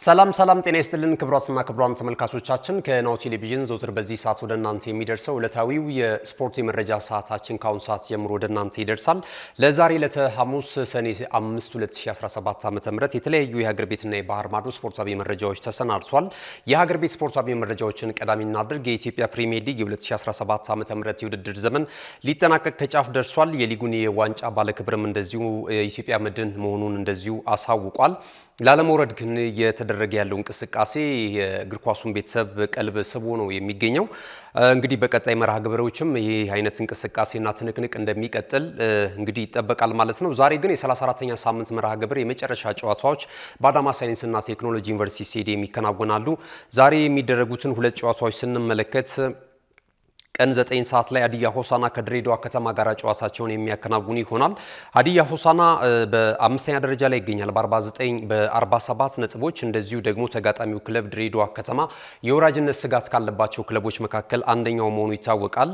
ሰላም ጤና ይስጥልን ክቡራትና ክቡራን ተመልካቾቻችን ከናሁ ቴሌቪዥን ዘውትር በዚህ ሰዓት ወደ እናንተ የሚደርሰው ዕለታዊው የስፖርት የመረጃ ሰዓታችን ካሁን ሰዓት ጀምሮ ወደ እናንተ ይደርሳል። ለዛሬ ለሐሙስ ሰኔ 5 2017 ዓ.ም የተለያዩ የሀገር ቤትና የባህር ማዶ ስፖርታዊ መረጃዎች ተሰናድቷል። የሀገር ቤት ስፖርታዊ መረጃዎችን ቀዳሚ እናድርግ። የኢትዮጵያ ፕሪሚየር ሊግ የ2017 ዓ.ም የውድድር ዘመን ሊጠናቀቅ ከጫፍ ደርሷል። የሊጉን የዋንጫ ባለክብርም እንደዚሁ የኢትዮጵያ መድን መሆኑን እንደዚሁ አሳውቋል። ላለመውረድ ግን እየተደረገ ያለው እንቅስቃሴ የእግር ኳሱን ቤተሰብ ቀልብ ስቦ ነው የሚገኘው። እንግዲህ በቀጣይ መርሃ ግብሮችም ይሄ አይነት እንቅስቃሴና ትንቅንቅ እንደሚቀጥል እንግዲህ ይጠበቃል ማለት ነው። ዛሬ ግን የ34ኛ ሳምንት መርሃ ግብር የመጨረሻ ጨዋታዎች በአዳማ ሳይንስና ቴክኖሎጂ ዩኒቨርሲቲ ስቴዲየም ይከናወናሉ። ዛሬ የሚደረጉትን ሁለት ጨዋታዎች ስንመለከት ቀን 9 ሰዓት ላይ ሀዲያ ሆሳዕና ከድሬዳዋ ከተማ ጋር ጨዋታቸውን የሚያከናውኑ ይሆናል። ሀዲያ ሆሳዕና በ5ኛ ደረጃ ላይ ይገኛል በ47 ነጥቦች። እንደዚሁ ደግሞ ተጋጣሚው ክለብ ድሬዳዋ ከተማ የወራጅነት ስጋት ካለባቸው ክለቦች መካከል አንደኛው መሆኑ ይታወቃል።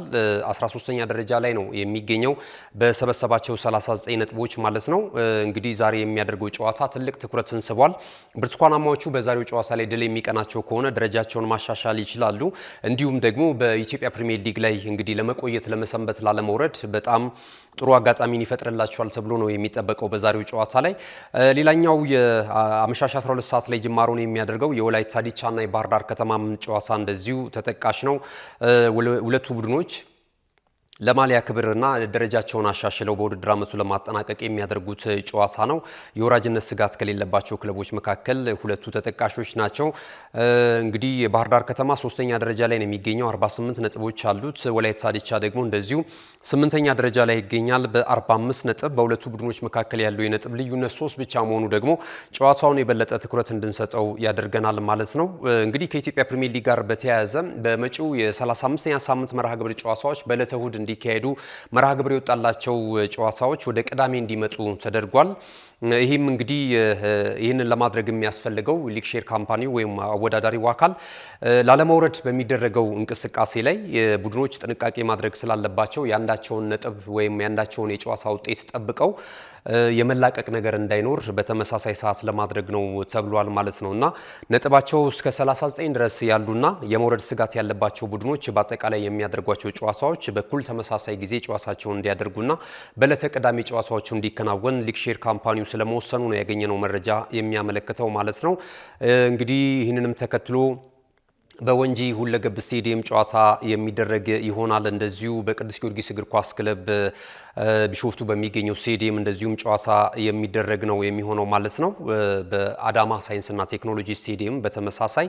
13ኛ ደረጃ ላይ ነው የሚገኘው በሰበሰባቸው 39 ነጥቦች ማለት ነው። እንግዲህ ዛሬ የሚያደርገው ጨዋታ ትልቅ ትኩረትን ስቧል። ብርቱካናማዎቹ በዛሬው ጨዋታ ላይ ድል የሚቀናቸው ከሆነ ደረጃቸውን ማሻሻል ይችላሉ። እንዲሁም ደግሞ በኢትዮጵያ ፕሪሚየር ሊግ ላይ እንግዲህ ለመቆየት ለመሰንበት ላለመውረድ በጣም ጥሩ አጋጣሚን ይፈጥርላቸዋል ተብሎ ነው የሚጠበቀው በዛሬው ጨዋታ ላይ። ሌላኛው የአመሻሽ 12 ሰዓት ላይ ጅማሮን የሚያደርገው የወላይታ ዲቻና የባህር ዳር ከተማ ጨዋታ እንደዚሁ ተጠቃሽ ነው። ሁለቱ ቡድኖች ለማሊያ ክብርና ደረጃቸውን አሻሽለው በውድድር ዓመቱ ለማጠናቀቅ የሚያደርጉት ጨዋታ ነው። የወራጅነት ስጋት ከሌለባቸው ክለቦች መካከል ሁለቱ ተጠቃሾች ናቸው። እንግዲህ የባህር ዳር ከተማ 3ኛ ደረጃ ላይ ነው የሚገኘው 48 ነጥቦች አሉት። ወላይታ ዲቻ ደግሞ እንደዚሁ 8ኛ ደረጃ ላይ ይገኛል በ45 ነጥብ። በሁለቱ ቡድኖች መካከል ያለው የነጥብ ልዩነት 3 ብቻ መሆኑ ደግሞ ጨዋታውን የበለጠ ትኩረት እንድንሰጠው ያደርገናል ማለት ነው። እንግዲህ ከኢትዮጵያ ፕሪሚየር ሊግ ጋር በተያያዘ በመጪው የ35ኛ ሳምንት መርሃ ግብር ጨዋታዎች በዕለተ እሁድ እንዲካሄዱ መርሃ ግብር የወጣላቸው ጨዋታዎች ወደ ቅዳሜ እንዲመጡ ተደርጓል። ይህም እንግዲህ ይህንን ለማድረግ የሚያስፈልገው ሊግ ሼር ካምፓኒው ወይም አወዳዳሪው አካል ላለመውረድ በሚደረገው እንቅስቃሴ ላይ ቡድኖች ጥንቃቄ ማድረግ ስላለባቸው ያንዳቸውን ነጥብ ወይም ያንዳቸውን የጨዋታ ውጤት ጠብቀው የመላቀቅ ነገር እንዳይኖር በተመሳሳይ ሰዓት ለማድረግ ነው ተብሏል ማለት ነውና ነጥባቸው እስከ 39 ድረስ ያሉና የመውረድ ስጋት ያለባቸው ቡድኖች በአጠቃላይ የሚያደርጓቸው ጨዋታዎች በኩል ተመሳሳይ ጊዜ ጨዋታቸውን እንዲያደርጉና በዕለተ ቅዳሜ ጨዋታዎቹ እንዲከናወን ሊግ ሼር ካምፓኒው ስለመወሰኑ ነው ያገኘነው መረጃ የሚያመለክተው ማለት ነው። እንግዲህ ይህንንም ተከትሎ በወንጂ ሁለገብ ስቴዲየም ጨዋታ የሚደረግ ይሆናል። እንደዚሁ በቅዱስ ጊዮርጊስ እግር ኳስ ክለብ ቢሾፍቱ በሚገኘው ስቴዲየም እንደዚሁም ጨዋታ የሚደረግ ነው የሚሆነው ማለት ነው። በአዳማ ሳይንስና ቴክኖሎጂ ስቴዲየም በተመሳሳይ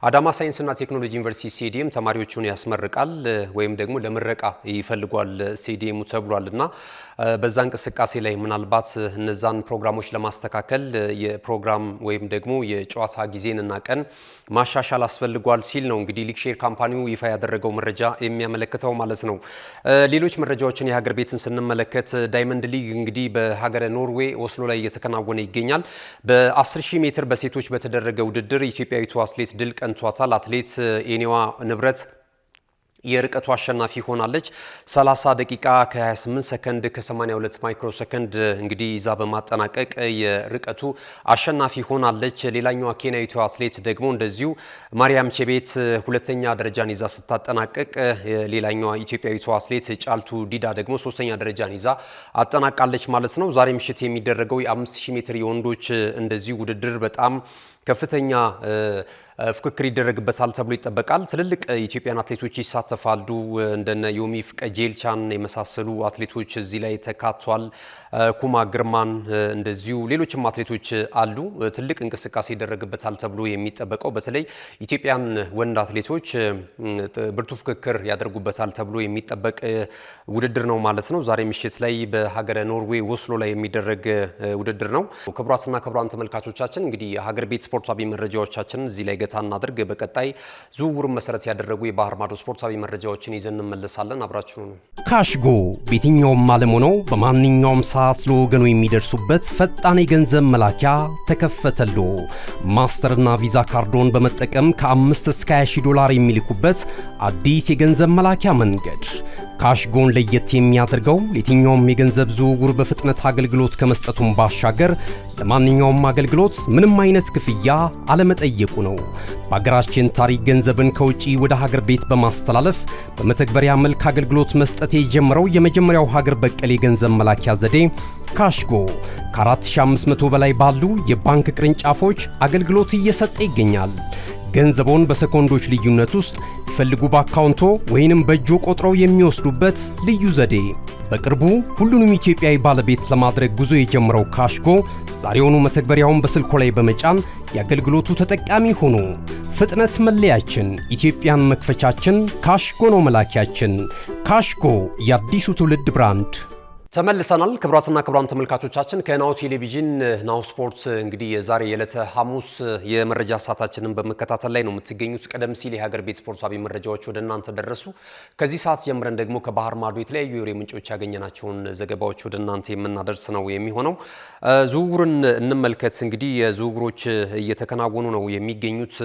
አዳማ ሳይንስና ቴክኖሎጂ ዩኒቨርሲቲ ስቴዲየም ተማሪዎቹን ያስመርቃል ወይም ደግሞ ለምረቃ ይፈልጓል ስቴዲየሙ ተብሏልና በዛ እንቅስቃሴ ላይ ምናልባት እነዛን ፕሮግራሞች ለማስተካከል የፕሮግራም ወይም ደግሞ የጨዋታ ጊዜንና ቀን ማሻሻል አስፈልጓል ሲል ነው እንግዲህ ሊግ ሼር ካምፓኒው ይፋ ያደረገው መረጃ የሚያመለክተው ማለት ነው። ሌሎች መረጃዎችን የሀገር ቤትን ስንመለከት ዳይመንድ ሊግ እንግዲህ በሀገረ ኖርዌይ ኦስሎ ላይ እየተከናወነ ይገኛል። በ10000 ሜትር በሴቶች በተደረገ ውድድር ኢትዮጵያዊቱ አትሌት ድል ቀንቷታል። አትሌት ኤኒዋ ንብረት የርቀቱ አሸናፊ ሆናለች። 30 ደቂቃ ከ28 ሰከንድ ከ82 ማይክሮ ሰከንድ እንግዲህ ይዛ በማጠናቀቅ የርቀቱ አሸናፊ ሆናለች። ሌላኛዋ ኬንያዊቷ አትሌት ደግሞ እንደዚሁ ማርያም ቼቤት ሁለተኛ ደረጃን ይዛ ስታጠናቀቅ ሌላኛዋ ኢትዮጵያዊቷ አትሌት ጫልቱ ዲዳ ደግሞ ሶስተኛ ደረጃን ይዛ አጠናቃለች ማለት ነው። ዛሬ ምሽት የሚደረገው የ5000 ሜትር የወንዶች እንደዚሁ ውድድር በጣም ከፍተኛ ፍክክር ይደረግበታል ተብሎ ይጠበቃል። ትልልቅ ኢትዮጵያን አትሌቶች ይሳተፋሉ። እንደነ ዮሚፍ ቀጀልቻን የመሳሰሉ አትሌቶች እዚህ ላይ ተካቷል። ኩማ ግርማን እንደዚሁ ሌሎችም አትሌቶች አሉ። ትልቅ እንቅስቃሴ ይደረግበታል ተብሎ የሚጠበቀው በተለይ ኢትዮጵያን ወንድ አትሌቶች ብርቱ ፍክክር ያደርጉበታል ተብሎ የሚጠበቅ ውድድር ነው ማለት ነው። ዛሬ ምሽት ላይ በሀገረ ኖርዌይ ኦስሎ ላይ የሚደረግ ውድድር ነው። ክቡራትና ክቡራን ተመልካቾቻችን እንግዲህ የሀገር ቤት ስፖርታዊ መረጃዎቻችን እዚህ ላይ ገታ እናድርግ። በቀጣይ ዝውውሩን መሰረት ያደረጉ የባህር ማዶ ስፖርታዊ መረጃዎችን ይዘን እንመለሳለን። አብራችሁ ነው። ካሽጎ በየትኛውም ዓለም ሆነው በማንኛውም ሰዓት ለወገኑ የሚደርሱበት ፈጣን የገንዘብ መላኪያ ተከፈተሉ። ማስተርና ቪዛ ካርዶን በመጠቀም ከ5 እስከ $20,000 የሚልኩበት አዲስ የገንዘብ መላኪያ መንገድ ካሽጎን ለየት የሚያደርገው የትኛውም የገንዘብ ዝውውር በፍጥነት አገልግሎት ከመስጠቱም ባሻገር ለማንኛውም አገልግሎት ምንም አይነት ክፍያ አለመጠየቁ ነው። በሀገራችን ታሪክ ገንዘብን ከውጪ ወደ ሀገር ቤት በማስተላለፍ በመተግበሪያ መልክ አገልግሎት መስጠት የጀመረው የመጀመሪያው ሀገር በቀል የገንዘብ መላኪያ ዘዴ ካሽጎ ከ4500 በላይ ባሉ የባንክ ቅርንጫፎች አገልግሎት እየሰጠ ይገኛል። ገንዘቦን በሰኮንዶች ልዩነት ውስጥ ይፈልጉ በአካውንቶ ወይንም በእጆ ቆጥረው የሚወስዱበት ልዩ ዘዴ። በቅርቡ ሁሉንም ኢትዮጵያዊ ባለቤት ለማድረግ ጉዞ የጀመረው ካሽጎ ዛሬውኑ መተግበሪያውን በስልኮ ላይ በመጫን የአገልግሎቱ ተጠቃሚ ሆኑ። ፍጥነት መለያችን፣ ኢትዮጵያን መክፈቻችን፣ ካሽጎ ነው መላኪያችን። ካሽጎ የአዲሱ ትውልድ ብራንድ። ተመልሰናል። ክቡራትና ክቡራን ተመልካቾቻችን ከናሁ ቴሌቪዥን ናሁ ስፖርት እንግዲህ የዛሬ የዕለተ ሐሙስ የመረጃ ሰዓታችንን በመከታተል ላይ ነው የምትገኙት። ቀደም ሲል የሀገር ቤት ስፖርታዊ መረጃዎች ወደ እናንተ ደረሱ። ከዚህ ሰዓት ጀምረን ደግሞ ከባህር ማዶ የተለያዩ የወሬ ምንጮች ያገኘናቸውን ዘገባዎች ወደ እናንተ የምናደርስ ነው የሚሆነው። ዝውውርን እንመልከት። እንግዲህ የዝውውሮች እየተከናወኑ ነው የሚገኙት።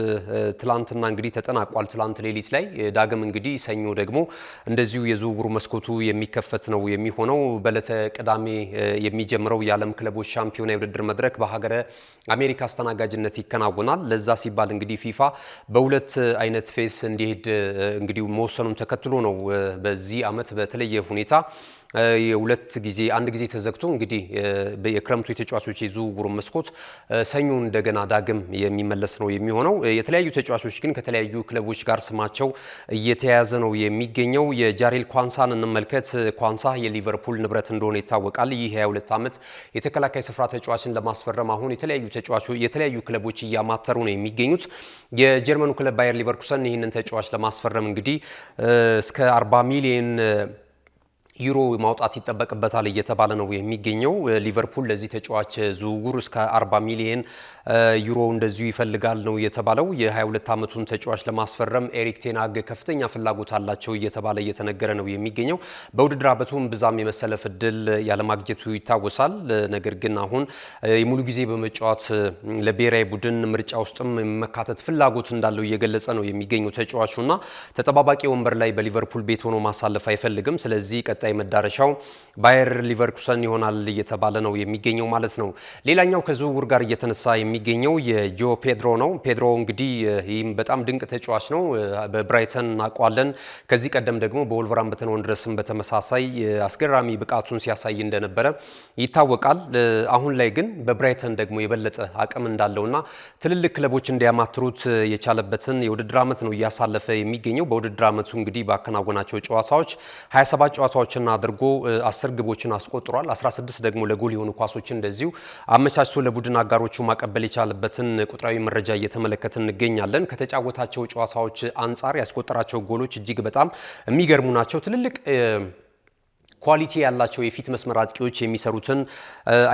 ትላንትና እንግዲህ ተጠናቋል። ትላንት ሌሊት ላይ ዳግም እንግዲህ ሰኞ ደግሞ እንደዚሁ የዝውውሩ መስኮቱ የሚከፈት ነው የሚሆነው። በዕለተ ቅዳሜ የሚጀምረው የዓለም ክለቦች ሻምፒዮና የውድድር መድረክ በሀገረ አሜሪካ አስተናጋጅነት ይከናወናል። ለዛ ሲባል እንግዲህ ፊፋ በሁለት አይነት ፌስ እንዲሄድ እንግዲህ መወሰኑን ተከትሎ ነው በዚህ ዓመት በተለየ ሁኔታ የሁለት ጊዜ አንድ ጊዜ ተዘግቶ እንግዲህ የክረምቱ የተጫዋቾች የዝውውር መስኮት ሰኞ እንደገና ዳግም የሚመለስ ነው የሚሆነው። የተለያዩ ተጫዋቾች ግን ከተለያዩ ክለቦች ጋር ስማቸው እየተያያዘ ነው የሚገኘው። የጃሬል ኳንሳን እንመልከት። ኳንሳ የሊቨርፑል ንብረት እንደሆነ ይታወቃል። ይህ 22 ዓመት የተከላካይ ስፍራ ተጫዋችን ለማስፈረም አሁን የተለያዩ ክለቦች እያማተሩ ነው የሚገኙት። የጀርመኑ ክለብ ባየር ሊቨርኩሰን ይህንን ተጫዋች ለማስፈረም እንግዲህ እስከ 40 ሚሊዮን ዩሮ ማውጣት ይጠበቅበታል እየተባለ ነው የሚገኘው። ሊቨርፑል ለዚህ ተጫዋች ዝውውር እስከ 40 ሚሊዮን ዩሮ እንደዚሁ ይፈልጋል ነው የተባለው። የ22 ዓመቱን ተጫዋች ለማስፈረም ኤሪክ ቴናግ ከፍተኛ ፍላጎት አላቸው እየተባለ እየተነገረ ነው የሚገኘው። በውድድር ዓመቱም ብዛም የመሰለፍ እድል ያለማግኘቱ ይታወሳል። ነገር ግን አሁን የሙሉ ጊዜ በመጫወት ለብሔራዊ ቡድን ምርጫ ውስጥም መካተት ፍላጎት እንዳለው እየገለጸ ነው የሚገኘው ተጫዋቹና ተጠባባቂ ወንበር ላይ በሊቨርፑል ቤት ሆኖ ማሳለፍ አይፈልግም። ስለዚህ ቀጣይ መዳረሻው ባየር ሊቨርኩሰን ይሆናል እየተባለ ነው የሚገኘው ማለት ነው። ሌላኛው ከዝውውር ጋር እየተነሳ የሚገኘው የጆ ፔድሮ ነው። ፔድሮ እንግዲህ ይህም በጣም ድንቅ ተጫዋች ነው። በብራይተን እናውቀዋለን። ከዚህ ቀደም ደግሞ በወልቨርሃምፕተን ወንደረስም በተመሳሳይ አስገራሚ ብቃቱን ሲያሳይ እንደነበረ ይታወቃል። አሁን ላይ ግን በብራይተን ደግሞ የበለጠ አቅም እንዳለውና ትልልቅ ክለቦች እንዲያማትሩት የቻለበትን የውድድር ዓመት ነው እያሳለፈ የሚገኘው። በውድድር ዓመቱ እንግዲህ ባከናወናቸው ጨዋታዎች 27 ጨዋታዎችን አድርጎ 10 ግቦችን አስቆጥሯል። 16 ደግሞ ለጎል የሆኑ ኳሶችን እንደዚሁ አመቻችቶ ለቡድን አጋሮቹ ማቀበል የቻለበትን ቁጥራዊ መረጃ እየተመለከትን እንገኛለን። ከተጫወታቸው ጨዋታዎች አንጻር ያስቆጠራቸው ጎሎች እጅግ በጣም የሚገርሙ ናቸው። ትልልቅ ኳሊቲ ያላቸው የፊት መስመር አጥቂዎች የሚሰሩትን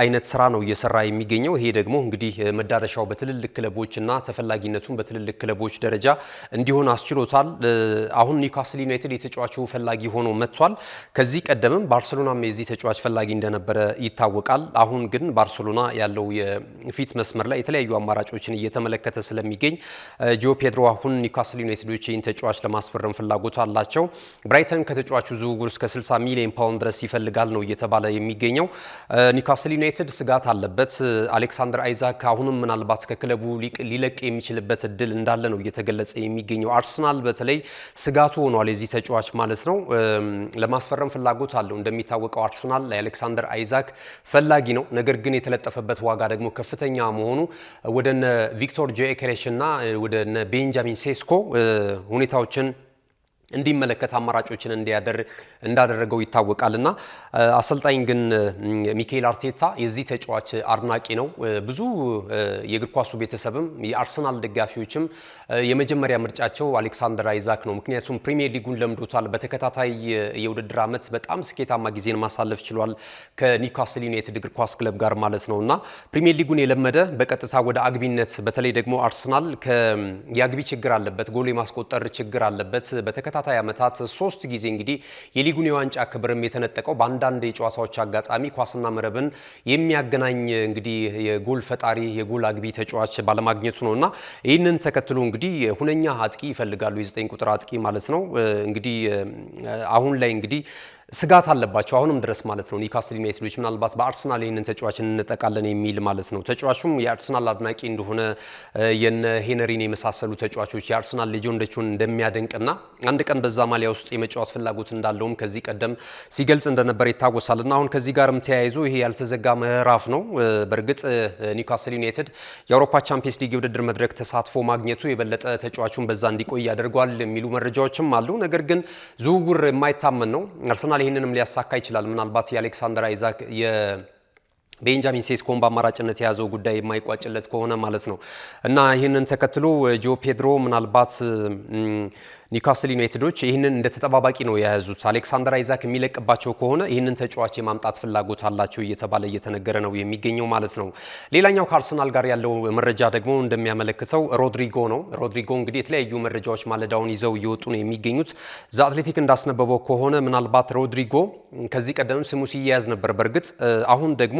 አይነት ስራ ነው እየሰራ የሚገኘው። ይሄ ደግሞ እንግዲህ መዳረሻው በትልልቅ ክለቦችና ተፈላጊነቱን በትልልቅ ክለቦች ደረጃ እንዲሆን አስችሎታል። አሁን ኒውካስል ዩናይትድ የተጫዋቹ ፈላጊ ሆኖ መጥቷል። ከዚህ ቀደምም ባርሴሎናም የዚህ ተጫዋች ፈላጊ እንደነበረ ይታወቃል። አሁን ግን ባርሴሎና ያለው የፊት መስመር ላይ የተለያዩ አማራጮችን እየተመለከተ ስለሚገኝ ጆ ፔድሮ አሁን ኒውካስል ዩናይትዶች ይህን ተጫዋች ለማስፈረም ፍላጎት አላቸው። ብራይተን ከተጫዋቹ ዝውውር እስከ 60 ሚሊዮን ፓውንድ ድረስ ይፈልጋል ነው እየተባለ የሚገኘው። ኒውካስል ዩናይትድ ስጋት አለበት። አሌክሳንደር አይዛክ አሁንም ምናልባት ከክለቡ ሊለቅ የሚችልበት እድል እንዳለ ነው እየተገለጸ የሚገኘው። አርሰናል በተለይ ስጋቱ ሆኗል የዚህ ተጫዋች ማለት ነው። ለማስፈረም ፍላጎት አለው። እንደሚታወቀው አርሰናል ለአሌክሳንደር አይዛክ ፈላጊ ነው። ነገር ግን የተለጠፈበት ዋጋ ደግሞ ከፍተኛ መሆኑ ወደነ ቪክቶር ጆኬሬሽ እና ወደነ ቤንጃሚን ሴስኮ ሁኔታዎችን እንዲመለከት አማራጮችን እንዳደረገው ይታወቃልና አሰልጣኝ ግን ሚካኤል አርቴታ የዚህ ተጫዋች አድናቂ ነው። ብዙ የእግር ኳሱ ቤተሰብም የአርሰናል ደጋፊዎችም የመጀመሪያ ምርጫቸው አሌክሳንደር አይዛክ ነው። ምክንያቱም ፕሪሚየር ሊጉን ለምዶታል። በተከታታይ የውድድር ዓመት በጣም ስኬታማ ጊዜን ማሳለፍ ችሏል ከኒውካስል ዩናይትድ እግር ኳስ ክለብ ጋር ማለት ነውና ፕሪሚየር ሊጉን የለመደ በቀጥታ ወደ አግቢነት በተለይ ደግሞ አርሰናል የአግቢ ችግር አለበት፣ ጎል የማስቆጠር ችግር አለበት። በተከታታይ ለተከታታይ ዓመታት 3 ጊዜ እንግዲህ የሊጉን የዋንጫ ክብርም የተነጠቀው በአንዳንድ የጨዋታዎች አጋጣሚ ኳስና መረብን የሚያገናኝ እንግዲህ የጎል ፈጣሪ የጎል አግቢ ተጫዋች ባለማግኘቱ ነውና ይህንን ተከትሎ እንግዲህ ሁነኛ አጥቂ ይፈልጋሉ የ9 ቁጥር አጥቂ ማለት ነው። እንግዲህ አሁን ላይ እንግዲህ ስጋት አለባቸው አሁንም ድረስ ማለት ነው። ኒውካስል ዩናይትዶች ምናልባት በአርሰናል ይህንን ተጫዋች እንጠቃለን የሚል ማለት ነው። ተጫዋቹም የአርሰናል አድናቂ እንደሆነ የነ ሄነሪን የመሳሰሉ ተጫዋቾች የአርሰናል ሌጀንዶቹን እንደሚያደንቅና አንድ ቀን በዛ ማሊያ ውስጥ የመጫወት ፍላጎት እንዳለውም ከዚህ ቀደም ሲገልጽ እንደነበር ይታወሳልና አሁን ከዚህ ጋርም ተያይዞ ይሄ ያልተዘጋ ምዕራፍ ነው። በእርግጥ ኒውካስል ዩናይትድ የአውሮፓ ቻምፒየንስ ሊግ የውድድር መድረክ ተሳትፎ ማግኘቱ የበለጠ ተጫዋቹን በዛ እንዲቆይ ያደርገዋል የሚሉ መረጃዎችም አሉ። ነገር ግን ዝውውር የማይታመን ነው። አርሰናል ይህንንም ሊያሳካ ይችላል። ምናልባት የአሌክሳንደር አይዛክ ቤንጃሚን ሴስኮን በአማራጭነት የያዘው ጉዳይ የማይቋጭለት ከሆነ ማለት ነው እና ይህንን ተከትሎ ጆ ፔድሮ ምናልባት ኒውካስል ዩናይትዶች ይህንን እንደ ተጠባባቂ ነው የያዙት። አሌክሳንደር አይዛክ የሚለቅባቸው ከሆነ ይህንን ተጫዋች የማምጣት ፍላጎት አላቸው እየተባለ እየተነገረ ነው የሚገኘው ማለት ነው። ሌላኛው ከአርሰናል ጋር ያለው መረጃ ደግሞ እንደሚያመለክተው ሮድሪጎ ነው። ሮድሪጎ እንግዲህ የተለያዩ መረጃዎች ማለዳውን ይዘው እየወጡ ነው የሚገኙት። ዘ አትሌቲክ እንዳስነበበው ከሆነ ምናልባት ሮድሪጎ ከዚህ ቀደም ስሙ ሲያያዝ ነበር። በእርግጥ አሁን ደግሞ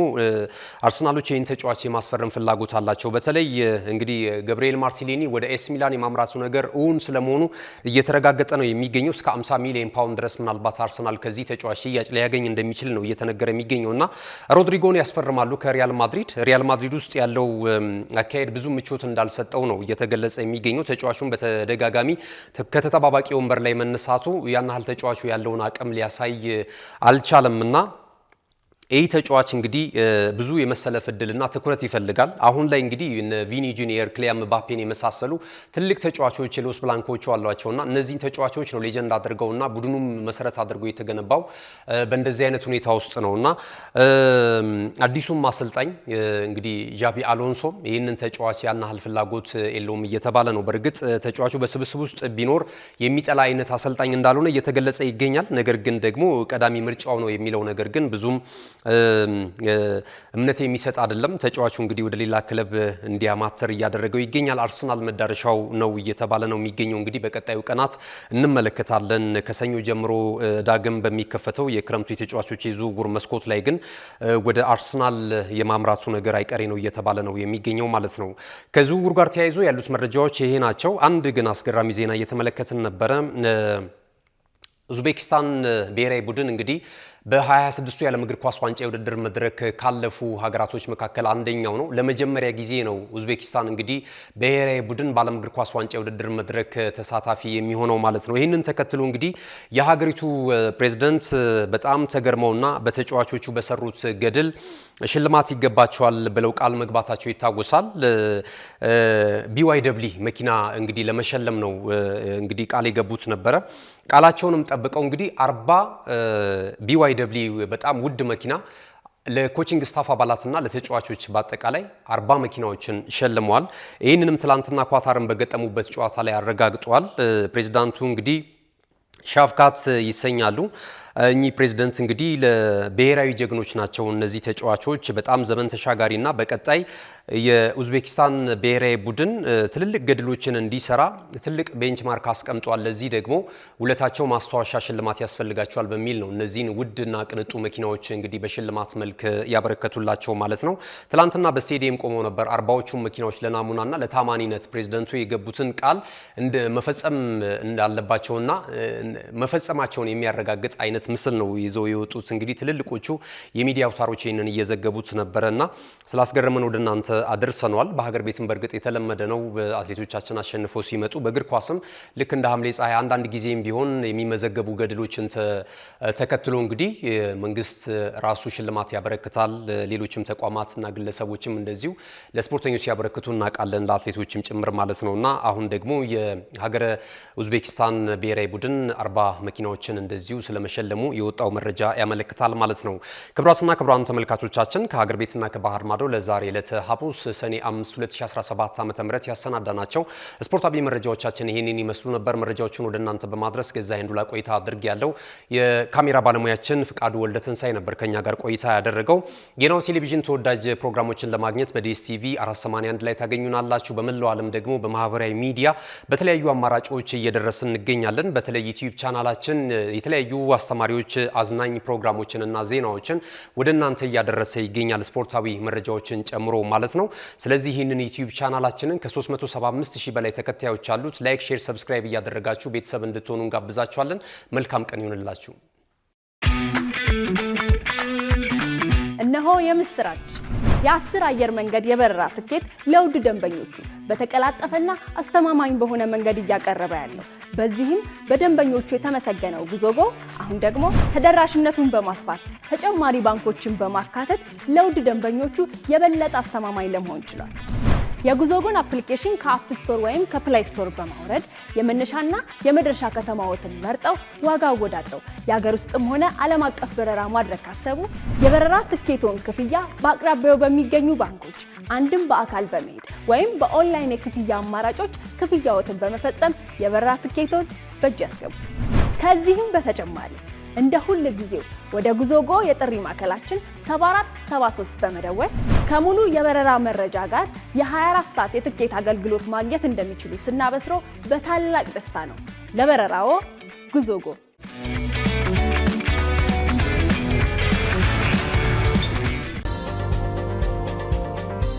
አርሰናሎች ይህን ተጫዋች የማስፈረም ፍላጎት አላቸው። በተለይ እንግዲህ ገብርኤል ማርሲሊኒ ወደ ኤስ ሚላን የማምራቱ ነገር እውን ስለመሆኑ እየተረጋገጠ ነው የሚገኘው። እስከ 50 ሚሊዮን ፓውንድ ድረስ ምናልባት አርሰናል ከዚህ ተጫዋች ሽያጭ ሊያገኝ እንደሚችል ነው እየተነገረ የሚገኘውና ሮድሪጎን ያስፈርማሉ ከሪያል ማድሪድ። ሪያል ማድሪድ ውስጥ ያለው አካሄድ ብዙ ምቾት እንዳልሰጠው ነው እየተገለጸ የሚገኘው። ተጫዋቹን በተደጋጋሚ ከተጠባባቂ ወንበር ላይ መነሳቱ ያን ያህል ተጫዋቹ ያለውን አቅም ሊያሳይ አልቻለምና ይህ ተጫዋች እንግዲህ ብዙ የመሰለፍ እድልና ትኩረት ይፈልጋል። አሁን ላይ እንግዲህ ቪኒ ጁኒየር፣ ክሊያን ምባፔን የመሳሰሉ ትልቅ ተጫዋቾች የሎስ ብላንኮቹ አሏቸውና እነዚህን ተጫዋቾች ነው ሌጀንድ አድርገውና ቡድኑም መሰረት አድርገው የተገነባው በእንደዚህ አይነት ሁኔታ ውስጥ ነውና አዲሱም አሰልጣኝ እንግዲህ ዣቢ አሎንሶም ይህንን ተጫዋች ያን ያህል ፍላጎት የለውም እየተባለ ነው። በእርግጥ ተጫዋቹ በስብስብ ውስጥ ቢኖር የሚጠላ አይነት አሰልጣኝ እንዳልሆነ እየተገለጸ ይገኛል። ነገር ግን ደግሞ ቀዳሚ ምርጫው ነው የሚለው ነገር ግን ብዙም እምነት የሚሰጥ አይደለም። ተጫዋቹ እንግዲህ ወደ ሌላ ክለብ እንዲያማተር እያደረገው ይገኛል። አርሰናል መዳረሻው ነው እየተባለ ነው የሚገኘው። እንግዲህ በቀጣዩ ቀናት እንመለከታለን። ከሰኞ ጀምሮ ዳግም በሚከፈተው የክረምቱ የተጫዋቾች የዝውውር መስኮት ላይ ግን ወደ አርሰናል የማምራቱ ነገር አይቀሬ ነው እየተባለ ነው የሚገኘው ማለት ነው። ከዝውውር ጋር ተያይዞ ያሉት መረጃዎች ይሄ ናቸው። አንድ ግን አስገራሚ ዜና እየተመለከትን ነበረ። ኡዝቤኪስታን ብሔራዊ ቡድን እንግዲህ በ26ቱ የዓለም እግር ኳስ ዋንጫ የውድድር መድረክ ካለፉ ሀገራቶች መካከል አንደኛው ነው። ለመጀመሪያ ጊዜ ነው ኡዝቤኪስታን እንግዲህ ብሔራዊ ቡድን በዓለም እግር ኳስ ዋንጫ የውድድር መድረክ ተሳታፊ የሚሆነው ማለት ነው። ይህንን ተከትሎ እንግዲህ የሀገሪቱ ፕሬዝዳንት በጣም ተገርመውና በተጫዋቾቹ በሰሩት ገድል ሽልማት ይገባቸዋል ብለው ቃል መግባታቸው ይታወሳል። ቢዋይደብሊ መኪና እንግዲህ ለመሸለም ነው እንግዲህ ቃል የገቡት ነበረ። ቃላቸውንም ጠብቀው እንግዲህ 40 ቢዋይደብሊ በጣም ውድ መኪና ለኮቺንግ ስታፍ አባላትና ለተጫዋቾች በአጠቃላይ 40 መኪናዎችን ሸልመዋል። ይህንንም ትላንትና ኳታርን በገጠሙበት ጨዋታ ላይ አረጋግጠዋል። ፕሬዝዳንቱ እንግዲህ ሻፍካት ይሰኛሉ። እኚህ ፕሬዝዳንት እንግዲህ ለብሔራዊ ጀግኖች ናቸው። እነዚህ ተጫዋቾች በጣም ዘመን ተሻጋሪና በቀጣይ የኡዝቤኪስታን ብሔራዊ ቡድን ትልልቅ ገድሎችን እንዲሰራ ትልቅ ቤንችማርክ አስቀምጧል። ለዚህ ደግሞ ውለታቸው ማስታወሻ ሽልማት ያስፈልጋቸዋል በሚል ነው እነዚህን ውድና ቅንጡ መኪናዎች እንግዲህ በሽልማት መልክ ያበረከቱላቸው ማለት ነው። ትላንትና በስቴዲየም ቆመው ነበር 40ዎቹን መኪናዎች ለናሙናና ለታማኒነት ፕሬዝዳንቱ የገቡትን ቃል እንደ መፈጸም እንዳለባቸውና መፈጸማቸውን የሚያረጋግጥ አይነት ምስል ነው ይዘው የወጡት። እንግዲህ ትልልቆቹ የሚዲያ አውታሮች ይህንን እየዘገቡት ነበረና ስላስገረመን ወደ እናንተ አድርሰናል። በሀገር ቤትም በእርግጥ የተለመደ ነው አትሌቶቻችን አሸንፈው ሲመጡ። በእግር ኳስም ልክ እንደ ሐምሌ ፀሐይ አንዳንድ ጊዜም ቢሆን የሚመዘገቡ ገድሎችን ተከትሎ እንግዲህ መንግስት ራሱ ሽልማት ያበረክታል። ሌሎችም ተቋማትና ግለሰቦችም እንደዚሁ ለስፖርተኞች ያበረክቱ እናውቃለን፣ ለአትሌቶችም ጭምር ማለት ነውና አሁን ደግሞ የሀገረ ኡዝቤኪስታን ብሔራዊ ቡድን 40 መኪናዎችን እንደዚሁ ስለመሸለም እንደሚሸለሙ የወጣው መረጃ ያመለክታል ማለት ነው። ክቡራትና ክቡራን ተመልካቾቻችን ከሀገር ቤትና ከባህር ማዶ ለዛሬ ለሐሙስ ሰኔ 5 2017 ዓ.ም ያሰናዳናቸው ስፖርታዊ መረጃዎቻችን ይሄንን ይመስሉ ነበር። መረጃዎቹን ወደ እናንተ በማድረስ ገዛኸኝ ዱላ ቆይታ አድርጌያለሁ። የካሜራ ባለሙያችን ፍቃዱ ወልደተንሳይ ነበር ከኛ ጋር ቆይታ ያደረገው። የናሁ ቴሌቪዥን ተወዳጅ ፕሮግራሞችን ለማግኘት በዲኤስቲቪ 481 ላይ ታገኙናላችሁ። በመላው ዓለም ደግሞ በማህበራዊ ሚዲያ በተለያዩ አማራጮች እየደረስን እንገኛለን። በተለይ ዩቲዩብ ቻናላችን የተለያዩ አስተማሪዎች አዝናኝ ፕሮግራሞችንና ዜናዎችን ወደ እናንተ እያደረሰ ይገኛል፣ ስፖርታዊ መረጃዎችን ጨምሮ ማለት ነው። ስለዚህ ይህንን ዩቲዩብ ቻናላችንን ከ375000 በላይ ተከታዮች አሉት። ላይክ፣ ሼር፣ ሰብስክራይብ እያደረጋችሁ ቤተሰብ እንድትሆኑ እንጋብዛችኋለን። መልካም ቀን ይሁንላችሁ። እነሆ የምስራች! የ10 አየር መንገድ የበረራ ትኬት ለውድ ደንበኞቹ በተቀላጠፈና አስተማማኝ በሆነ መንገድ እያቀረበ ያለው በዚህም በደንበኞቹ የተመሰገነው ጉዞጎ አሁን ደግሞ ተደራሽነቱን በማስፋት ተጨማሪ ባንኮችን በማካተት ለውድ ደንበኞቹ የበለጠ አስተማማኝ ለመሆን ችሏል። የጉዞጎን አፕሊኬሽን ከአፕ ስቶር ወይም ከፕላይ ስቶር በማውረድ የመነሻና የመድረሻ ከተማዎትን መርጠው ዋጋ አወዳድረው የሀገር ውስጥም ሆነ ዓለም አቀፍ በረራ ማድረግ ካሰቡ የበረራ ትኬቶን ክፍያ በአቅራቢያው በሚገኙ ባንኮች አንድም በአካል በመሄድ ወይም በኦንላይን የክፍያ አማራጮች ክፍያዎትን በመፈጸም የበረራ ትኬቶን በእጅ ያስገቡ። ከዚህም በተጨማሪ እንደ ሁሉ ጊዜው ወደ ጉዞጎ የጥሪ ማዕከላችን 7473 በመደወል ከሙሉ የበረራ መረጃ ጋር የ24 ሰዓት የትኬት አገልግሎት ማግኘት እንደሚችሉ ስናበስሮ በታላቅ ደስታ ነው። ለበረራዎ ጉዞጎ!